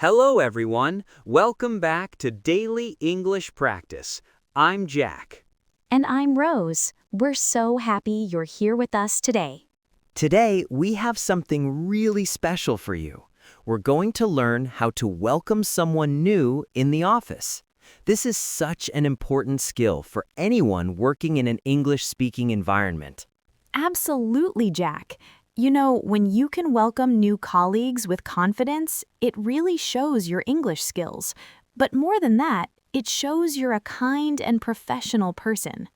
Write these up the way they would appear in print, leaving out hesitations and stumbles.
Hello, everyone. Welcome back to Daily English Practice. I'm Jack. And I'm Rose. We're so happy you're here with us today. Today, we have something really special for you. We're going to learn how to welcome someone new in the office. This is such an important skill for anyone working in an English-speaking environment. Absolutely, Jack. You know, when you can welcome new colleagues with confidence, it really shows your English skills. But more than that, it shows you're a kind and professional person.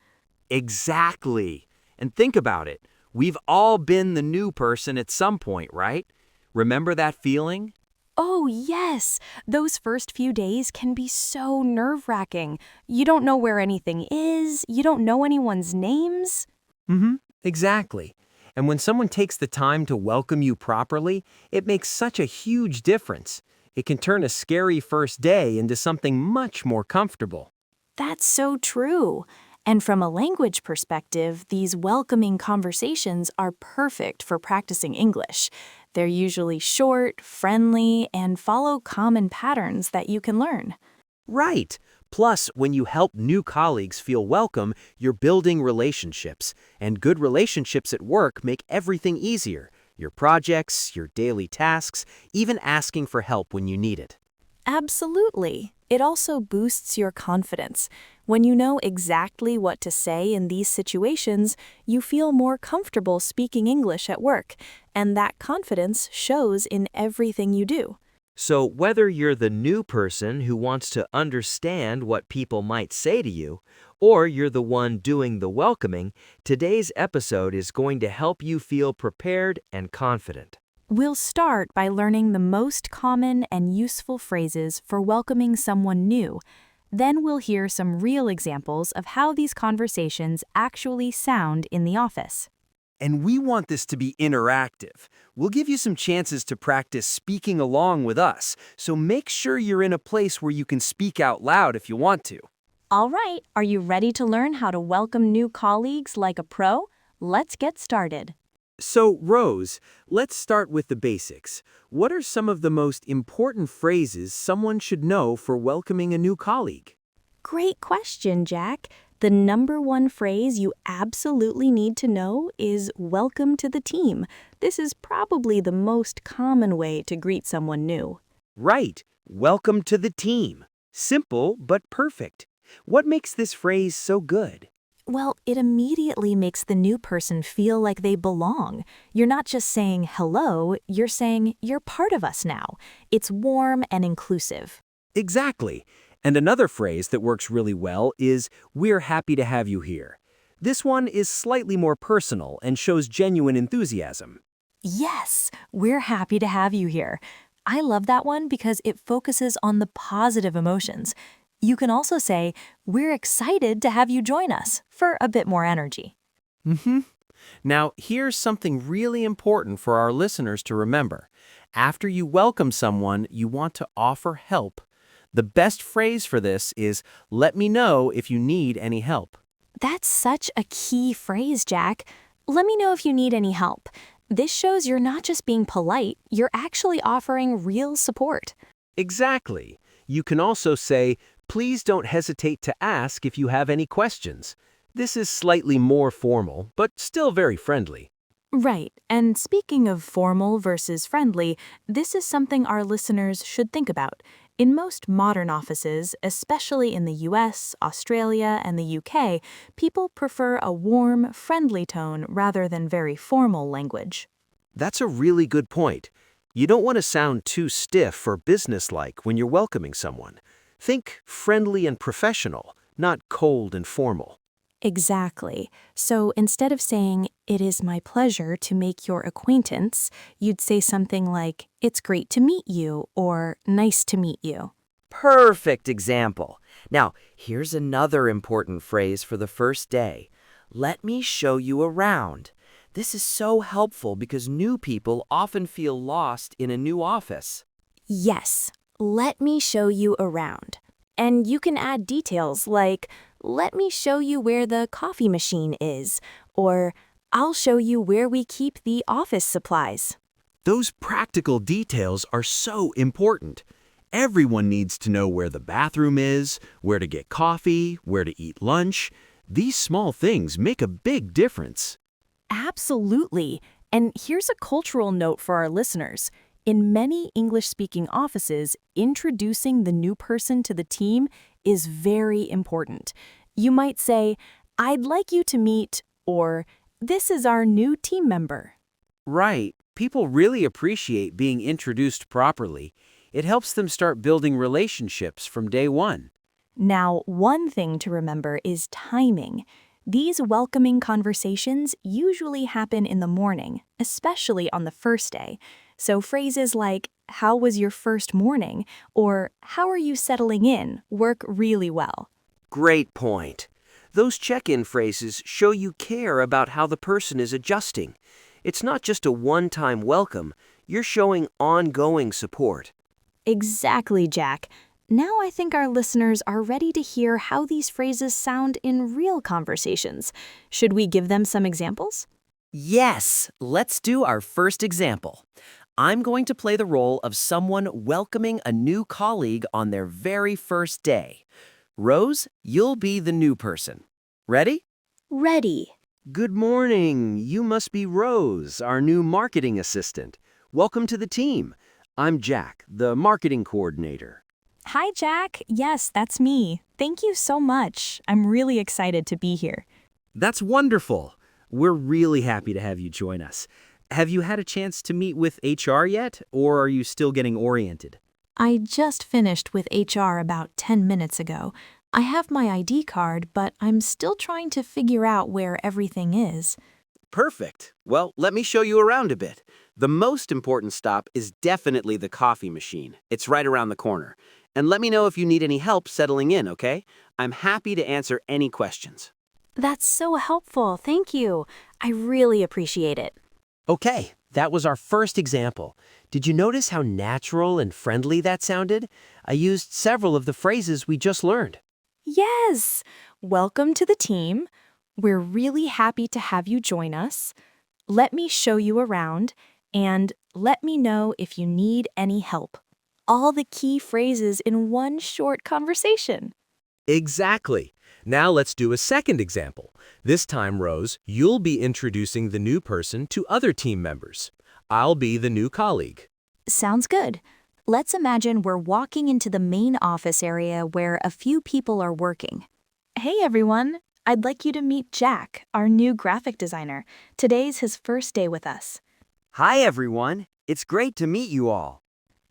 Exactly. And think about it. We've all been the new person at some point, right? Remember that feeling? Oh, yes. Those first few days can be so nerve-wracking. You don't know where anything is. You don't know anyone's names. Exactly. And when someone takes the time to welcome you properly, it makes such a huge difference. It can turn a scary first day into something much more comfortable. That's so true. And from a language perspective, these welcoming conversations are perfect for practicing English. They're usually short, friendly, and follow common patterns that you can learn. Right. Plus, when you help new colleagues feel welcome, you're building relationships. And good relationships at work make everything easier. Your projects, your daily tasks, even asking for help when you need it. Absolutely. It also boosts your confidence. When you know exactly what to say in these situations, you feel more comfortable speaking English at work, and that confidence shows in everything you do. So whether you're the new person who wants to understand what people might say to you, or you're the one doing the welcoming, today's episode is going to help you feel prepared and confident. We'll start by learning the most common and useful phrases for welcoming someone new. Then we'll hear some real examples of how these conversations actually sound in the office. And we want this to be interactive. We'll give you some chances to practice speaking along with us, so make sure you're in a place where you can speak out loud if you want to. All right, are you ready to learn how to welcome new colleagues like a pro? Let's get started. So, Rose, let's start with the basics. What are some of the most important phrases someone should know for welcoming a new colleague? Great question, Jack. The number one phrase you absolutely need to know is "Welcome to the team." This is probably the most common way to greet someone new. Right. Welcome to the team. Simple, but perfect. What makes this phrase so good? Well, it immediately makes the new person feel like they belong. You're not just saying hello, you're saying you're part of us now. It's warm and inclusive. Exactly. And another phrase that works really well is, "We're happy to have you here." This one is slightly more personal and shows genuine enthusiasm. Yes, we're happy to have you here. I love that one because it focuses on the positive emotions. You can also say, "We're excited to have you join us," for a bit more energy. Now, here's something really important for our listeners to remember. After you welcome someone, you want to offer help. The best phrase for this is, "Let me know if you need any help." That's such a key phrase, Jack. Let me know if you need any help. This shows you're not just being polite, you're actually offering real support. Exactly. You can also say, "Please don't hesitate to ask if you have any questions." This is slightly more formal, but still very friendly. Right, and speaking of formal versus friendly, this is something our listeners should think about. In most modern offices, especially in the US, Australia, and the UK, people prefer a warm, friendly tone rather than very formal language. That's a really good point. You don't want to sound too stiff or businesslike when you're welcoming someone. Think friendly and professional, not cold and formal. Exactly. So instead of saying, "It is my pleasure to make your acquaintance," you'd say something like, "It's great to meet you," or "Nice to meet you." Perfect example. Now, here's another important phrase for the first day. Let me show you around. This is so helpful because new people often feel lost in a new office. Yes, let me show you around. And you can add details like, "Let me show you where the coffee machine is," or "I'll show you where we keep the office supplies." Those practical details are so important. Everyone needs to know where the bathroom is, where to get coffee, where to eat lunch. These small things make a big difference. Absolutely. And here's a cultural note for our listeners. In many English-speaking offices, introducing the new person to the team is very important. You might say, "I'd like you to meet," or "This is our new team member." Right. People really appreciate being introduced properly. It helps them start building relationships from day one. Now, one thing to remember is timing. These welcoming conversations usually happen in the morning, especially on the first day. So phrases like, "How was your first morning?" or "How are you settling in?" work really well. Great point. Those check-in phrases show you care about how the person is adjusting. It's not just a one-time welcome. You're showing ongoing support. Exactly, Jack. Now I think our listeners are ready to hear how these phrases sound in real conversations. Should we give them some examples? Yes, let's do our first example. I'm going to play the role of someone welcoming a new colleague on their very first day. Rose, you'll be the new person. Ready? Ready. Good morning. You must be Rose, our new marketing assistant. Welcome to the team. I'm Jack, the marketing coordinator. Hi, Jack. Yes, that's me. Thank you so much. I'm really excited to be here. That's wonderful. We're really happy to have you join us. Have you had a chance to meet with HR yet, or are you still getting oriented? I just finished with HR about 10 minutes ago. I have my ID card, but I'm still trying to figure out where everything is. Perfect. Well, let me show you around a bit. The most important stop is definitely the coffee machine. It's right around the corner. And let me know if you need any help settling in, okay? I'm happy to answer any questions. That's so helpful. Thank you. I really appreciate it. Okay, that was our first example. Did you notice how natural and friendly that sounded? I used several of the phrases we just learned. Yes! Welcome to the team. We're really happy to have you join us. Let me show you around, and let me know if you need any help. All the key phrases in one short conversation. Exactly. Now let's do a second example. This time, Rose, you'll be introducing the new person to other team members. I'll be the new colleague. Sounds good. Let's imagine we're walking into the main office area where a few people are working. Hey everyone, I'd like you to meet Jack, our new graphic designer. Today's his first day with us. Hi, everyone. It's great to meet you all.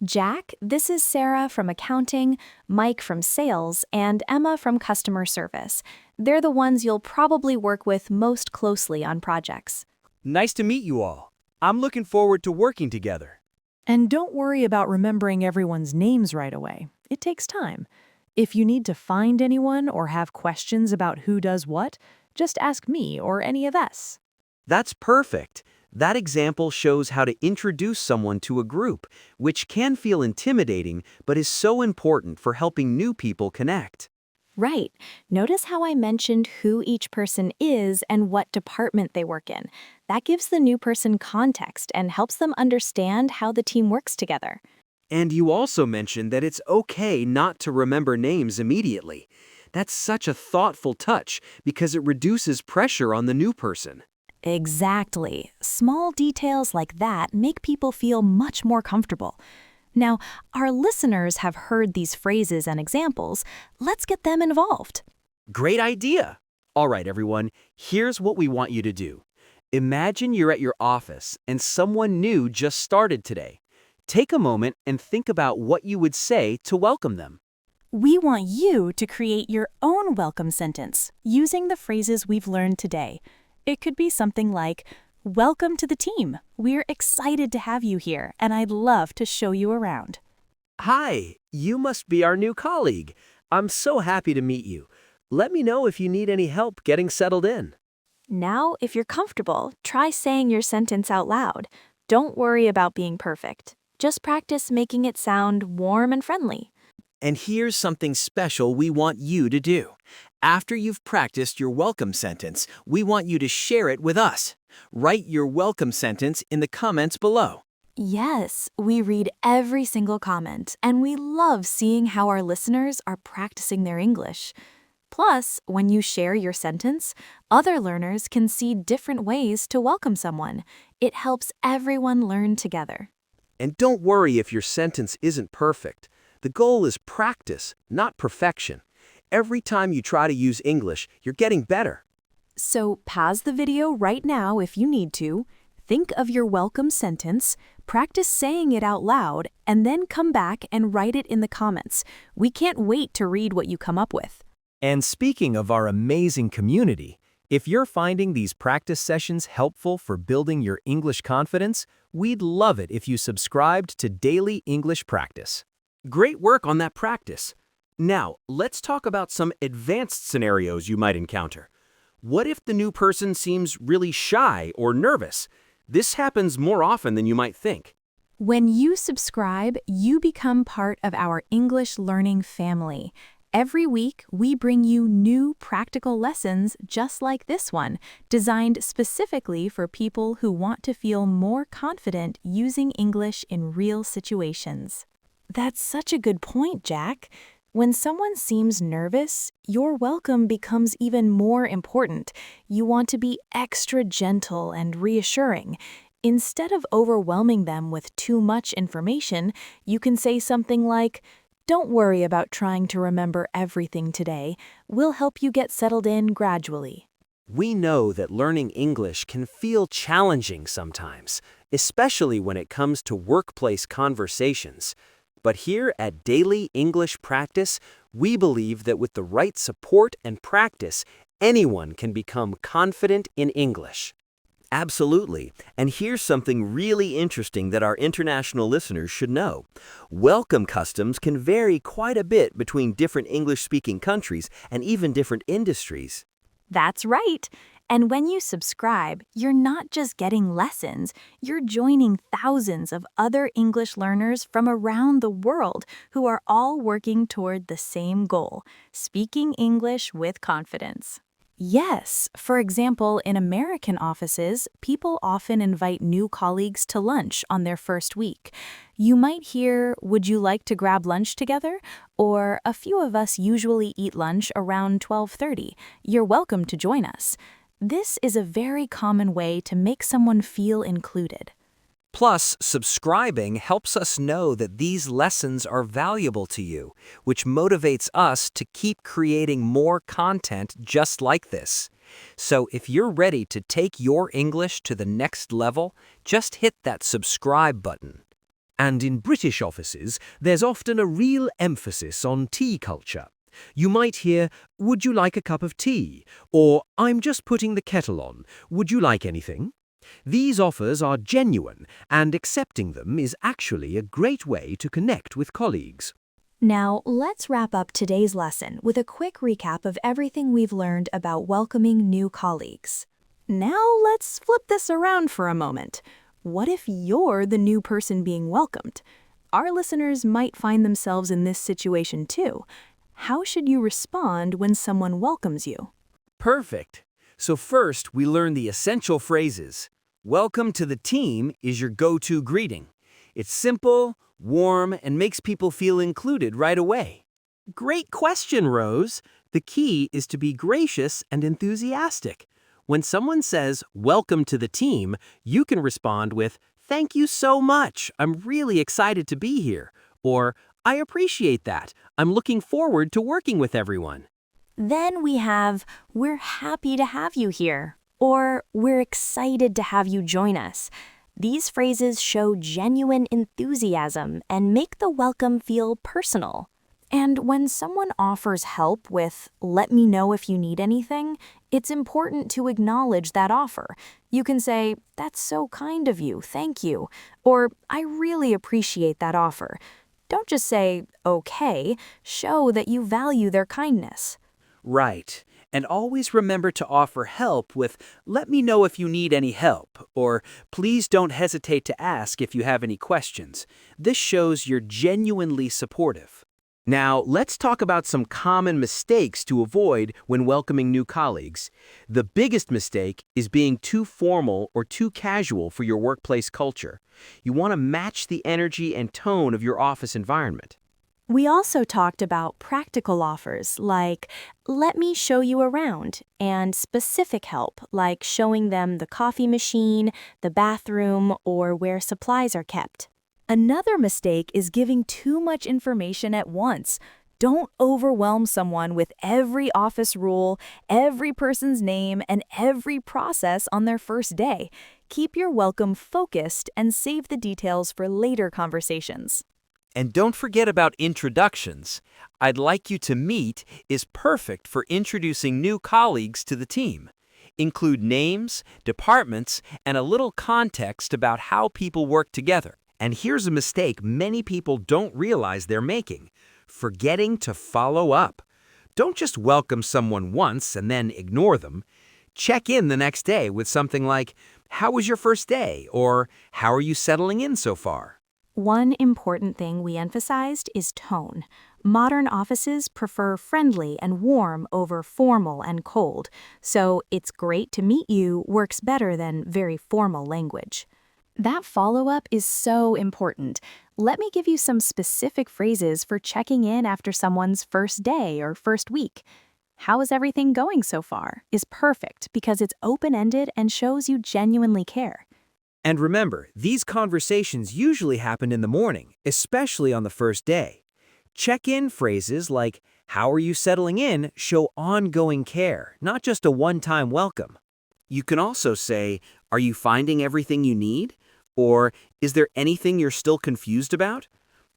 Jack, this is Sarah from accounting, Mike from sales, and Emma from customer service. They're the ones you'll probably work with most closely on projects. Nice to meet you all. I'm looking forward to working together. And don't worry about remembering everyone's names right away. It takes time. If you need to find anyone or have questions about who does what, just ask me or any of us. That's perfect. That example shows how to introduce someone to a group, which can feel intimidating but is so important for helping new people connect. Right. Notice how I mentioned who each person is and what department they work in. That gives the new person context and helps them understand how the team works together. And you also mentioned that it's okay not to remember names immediately. That's such a thoughtful touch because it reduces pressure on the new person. Exactly. Small details like that make people feel much more comfortable. Now, our listeners have heard these phrases and examples. Let's get them involved. Great idea! All right, everyone, here's what we want you to do. Imagine you're at your office and someone new just started today. Take a moment and think about what you would say to welcome them. We want you to create your own welcome sentence using the phrases we've learned today. It could be something like, "Welcome to the team. We're excited to have you here, and I'd love to show you around." Hi, you must be our new colleague. I'm so happy to meet you. Let me know if you need any help getting settled in. Now, if you're comfortable, try saying your sentence out loud. Don't worry about being perfect. Just practice making it sound warm and friendly. And here's something special we want you to do. After you've practiced your welcome sentence, we want you to share it with us. Write your welcome sentence in the comments below. Yes, we read every single comment, and we love seeing how our listeners are practicing their English. Plus, when you share your sentence, other learners can see different ways to welcome someone. It helps everyone learn together. And don't worry if your sentence isn't perfect. The goal is practice, not perfection. Every time you try to use English, you're getting better. So pause the video right now if you need to. Think of your welcome sentence, practice saying it out loud, and then come back and write it in the comments. We can't wait to read what you come up with. And speaking of our amazing community, if you're finding these practice sessions helpful for building your English confidence, we'd love it if you subscribed to Daily English Practice. Great work on that practice. Now, let's talk about some advanced scenarios you might encounter. What if the new person seems really shy or nervous? This happens more often than you might think. When you subscribe, you become part of our English learning family. Every week, we bring you new practical lessons just like this one, designed specifically for people who want to feel more confident using English in real situations. That's such a good point, Jack. When someone seems nervous, your welcome becomes even more important. You want to be extra gentle and reassuring. Instead of overwhelming them with too much information, you can say something like, "Don't worry about trying to remember everything today. We'll help you get settled in gradually." We know that learning English can feel challenging sometimes, especially when it comes to workplace conversations. But here at Daily English Practice, we believe that with the right support and practice, anyone can become confident in English. Absolutely. And here's something really interesting that our international listeners should know. Welcome customs can vary quite a bit between different English-speaking countries and even different industries. That's right. And when you subscribe, you're not just getting lessons, you're joining thousands of other English learners from around the world who are all working toward the same goal, speaking English with confidence. Yes, for example, in American offices, people often invite new colleagues to lunch on their first week. You might hear, "Would you like to grab lunch together?" Or, "A few of us usually eat lunch around 12:30. You're welcome to join us." This is a very common way to make someone feel included. Plus, subscribing helps us know that these lessons are valuable to you, which motivates us to keep creating more content just like this. So if you're ready to take your English to the next level, just hit that subscribe button. And in British offices, there's often a real emphasis on tea culture. You might hear, "Would you like a cup of tea?" Or, "I'm just putting the kettle on. Would you like anything?" These offers are genuine, and accepting them is actually a great way to connect with colleagues. Now, let's wrap up today's lesson with a quick recap of everything we've learned about welcoming new colleagues. Now, let's flip this around for a moment. What if you're the new person being welcomed? Our listeners might find themselves in this situation too. How should you respond when someone welcomes you? Perfect. So first, we learn the essential phrases. Welcome to the team is your go-to greeting. It's simple, warm, and makes people feel included right away. Great question, Rose. The key is to be gracious and enthusiastic. When someone says, "Welcome to the team," you can respond with, "Thank you so much. I'm really excited to be here." Or, "I appreciate that. I'm looking forward to working with everyone." Then we have, "We're happy to have you here," or "We're excited to have you join us." These phrases show genuine enthusiasm and make the welcome feel personal. And when someone offers help with, "Let me know if you need anything," it's important to acknowledge that offer. You can say, "That's so kind of you, thank you," or "I really appreciate that offer." Don't just say, "Okay," show that you value their kindness. Right. And always remember to offer help with, "Let me know if you need any help," or "Please don't hesitate to ask if you have any questions." This shows you're genuinely supportive. Now, let's talk about some common mistakes to avoid when welcoming new colleagues. The biggest mistake is being too formal or too casual for your workplace culture. You want to match the energy and tone of your office environment. We also talked about practical offers like, let me show you around, and specific help like showing them the coffee machine, the bathroom, or where supplies are kept. Another mistake is giving too much information at once. Don't overwhelm someone with every office rule, every person's name, and every process on their first day. Keep your welcome focused and save the details for later conversations. And don't forget about introductions. I'd like you to meet is perfect for introducing new colleagues to the team. Include names, departments, and a little context about how people work together. And here's a mistake many people don't realize they're making: forgetting to follow up. Don't just welcome someone once and then ignore them. Check in the next day with something like, "How was your first day?" or "How are you settling in so far?" One important thing we emphasized is tone. Modern offices prefer friendly and warm over formal and cold, so "it's great to meet you" works better than very formal language. That follow-up is so important. Let me give you some specific phrases for checking in after someone's first day or first week. "How is everything going so far?" is perfect because it's open-ended and shows you genuinely care. And remember, these conversations usually happen in the morning, especially on the first day. Check-in phrases like, "How are you settling in?" show ongoing care, not just a one-time welcome. You can also say, "Are you finding everything you need?" Or, "Is there anything you're still confused about?"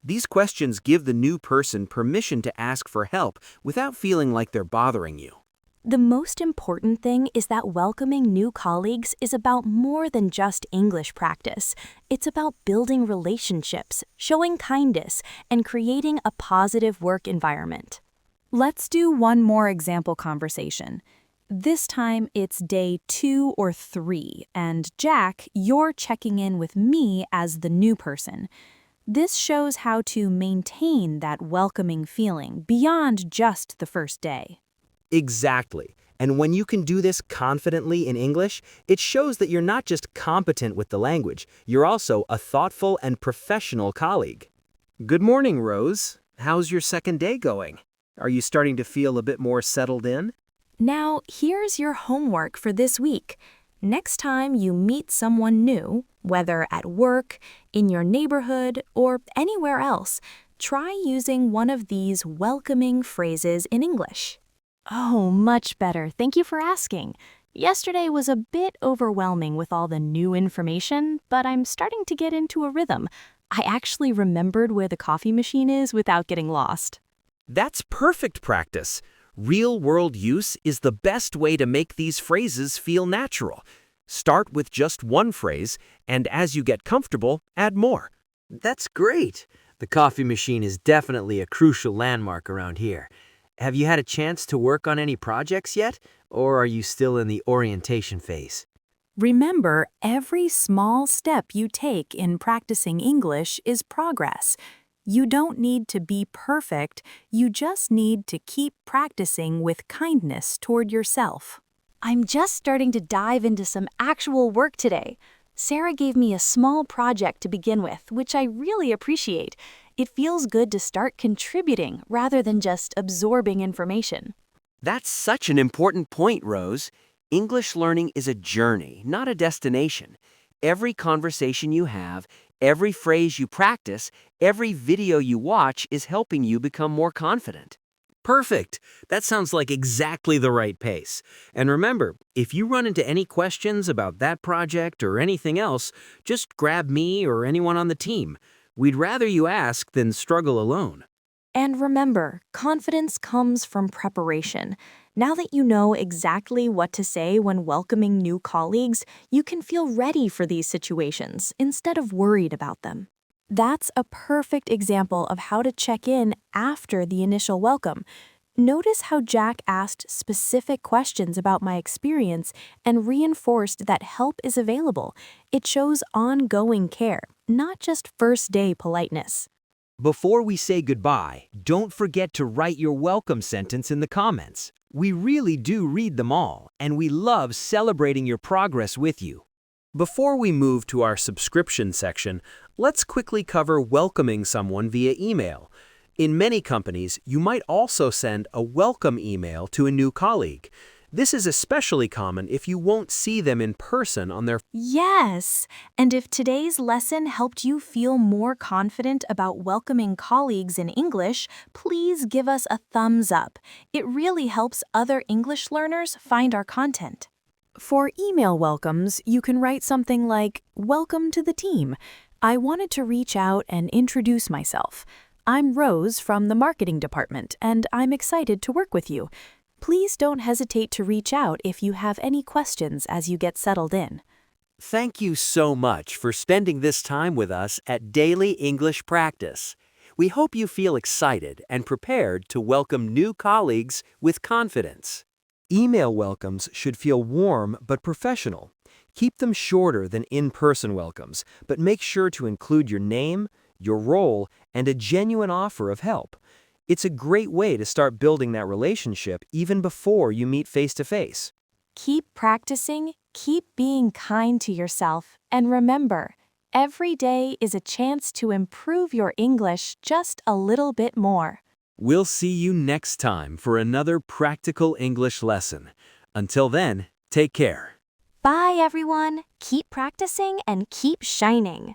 These questions give the new person permission to ask for help without feeling like they're bothering you. The most important thing is that welcoming new colleagues is about more than just English practice. It's about building relationships, showing kindness, and creating a positive work environment. Let's do one more example conversation. This time it's day 2 or 3, and Jack, you're checking in with me as the new person. This shows how to maintain that welcoming feeling beyond just the first day. Exactly. And when you can do this confidently in English, it shows that you're not just competent with the language, you're also a thoughtful and professional colleague. Good morning, Rose. How's your second day going? Are you starting to feel a bit more settled in? Now, here's your homework for this week. Next time you meet someone new, whether at work, in your neighborhood, or anywhere else, try using one of these welcoming phrases in English. Oh, much better. Thank you for asking. Yesterday was a bit overwhelming with all the new information, but I'm starting to get into a rhythm. I actually remembered where the coffee machine is without getting lost. That's perfect practice. Real-world use is the best way to make these phrases feel natural. Start with just one phrase, and as you get comfortable, add more. That's great. The coffee machine is definitely a crucial landmark around here. Have you had a chance to work on any projects yet, or are you still in the orientation phase? Remember, every small step you take in practicing English is progress. You don't need to be perfect, you just need to keep practicing with kindness toward yourself. I'm just starting to dive into some actual work today. Sarah gave me a small project to begin with, which I really appreciate. It feels good to start contributing rather than just absorbing information. That's such an important point, Rose. English learning is a journey, not a destination. Every conversation you have, every phrase you practice, every video you watch is helping you become more confident. Perfect. That sounds like exactly the right pace. And remember, if you run into any questions about that project or anything else, just grab me or anyone on the team. We'd rather you ask than struggle alone. And remember, confidence comes from preparation. Now that you know exactly what to say when welcoming new colleagues, you can feel ready for these situations instead of worried about them. That's a perfect example of how to check in after the initial welcome. Notice how Jack asked specific questions about my experience and reinforced that help is available. It shows ongoing care, not just first-day politeness. Before we say goodbye, don't forget to write your welcome sentence in the comments. We really do read them all, and we love celebrating your progress with you. Before we move to our subscription section, let's quickly cover welcoming someone via email. In many companies, you might also send a welcome email to a new colleague. This is especially common if you won't see them in person on their Yes, and if today's lesson helped you feel more confident about welcoming colleagues in English, please give us a thumbs up. It really helps other English learners find our content. For email welcomes, you can write something like, "Welcome to the team. I wanted to reach out and introduce myself. I'm Rose from the marketing department, and I'm excited to work with you. Please don't hesitate to reach out if you have any questions as you get settled in." Thank you so much for spending this time with us at Daily English Practice. We hope you feel excited and prepared to welcome new colleagues with confidence. Email welcomes should feel warm but professional. Keep them shorter than in-person welcomes, but make sure to include your name, your role, and a genuine offer of help. It's a great way to start building that relationship even before you meet face-to-face. Keep practicing, keep being kind to yourself, and remember, every day is a chance to improve your English just a little bit more. We'll see you next time for another practical English lesson. Until then, take care. Bye, everyone. Keep practicing and keep shining.